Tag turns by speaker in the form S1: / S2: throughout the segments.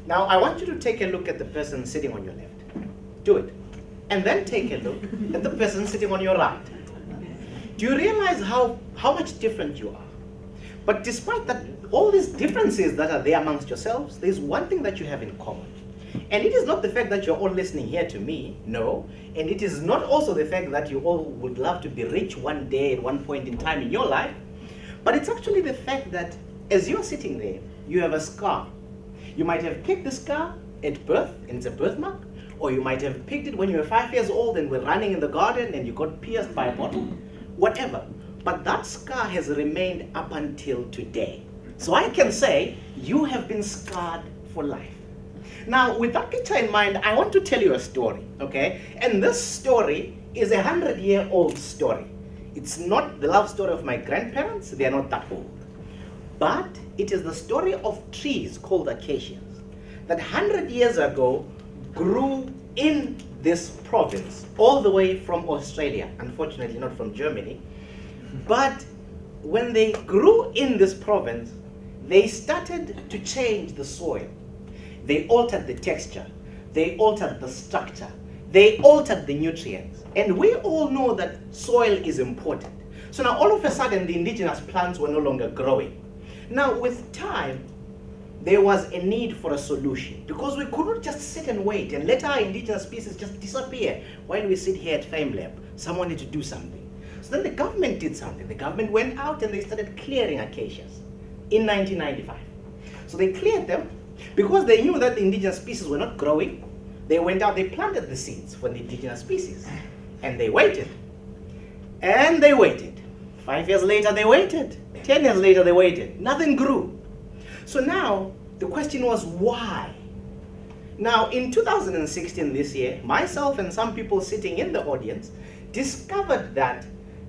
S1: Now, I want you to take a look at the person sitting on your left. Do it. And then take a look at the person sitting on your right. Do you realize how much different you are? But despite that, all these differences that are there amongst yourselves, there's one thing that you have in common. And it is not the fact that you're all listening here to me, no. And it is not also the fact that you all would love to be rich one day at one point in time in your life. But it's actually the fact that as you're sitting there, you have a scar. You might have picked the scar at birth, and it's a birthmark. Or you might have picked it when you were 5 years old and were running in the garden and you got pierced by a bottle. Whatever. But that scar has remained up until today. So I can say you have been scarred for life. Now, with that picture in mind, I want to tell you a story, okay? And this story is a 100-year-old story. It's not the love story of my grandparents. They are not that old. But it is the story of trees called acacias that 100 years ago grew in this province, all the way from Australia, unfortunately not from Germany. But when they grew in this province, they started to change the soil. They altered the texture. They altered the structure. They altered the nutrients. And we all know that soil is important. So now all of a sudden the indigenous plants were no longer growing. Now with time, there was a need for a solution because we could not just sit and wait and let our indigenous species just disappear while we sit here at FameLab. Someone had to do something. So then the government did something. The government went out and they started clearing acacias in 1995. So they cleared them because they knew that the indigenous species were not growing. They went out, they planted the seeds for the indigenous species. And they waited. And they waited. 5 years later, they waited. 10 years later, they waited. Nothing grew. So now, the question was why? Now, in 2016, this year, myself and some people sitting in the audience discovered that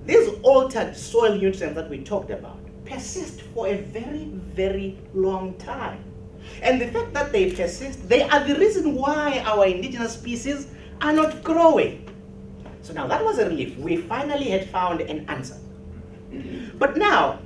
S1: these altered soil nutrients that we talked about persist for a very, very long time. And the fact that they persist, they are the reason why our indigenous species are not growing. So now that was a relief. We finally had found an answer. But now,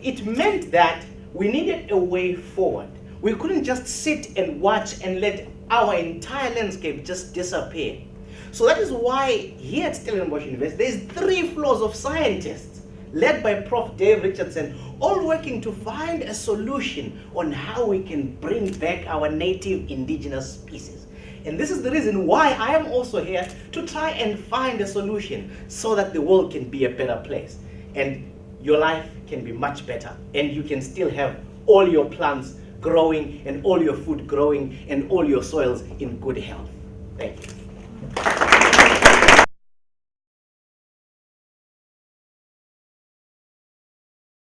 S1: it meant that we needed a way forward. We couldn't just sit and watch and let our entire landscape just disappear. So that is why here at Stellenbosch University, there's 3 floors of scientists led by Prof. Dave Richardson, all working to find a solution on how we can bring back our native indigenous species. And this is the reason why I am also here to try and find a solution so that the world can be a better place. And your life can be much better. And you can still have all your plants growing and all your food growing and all your soils in good health. Thank you.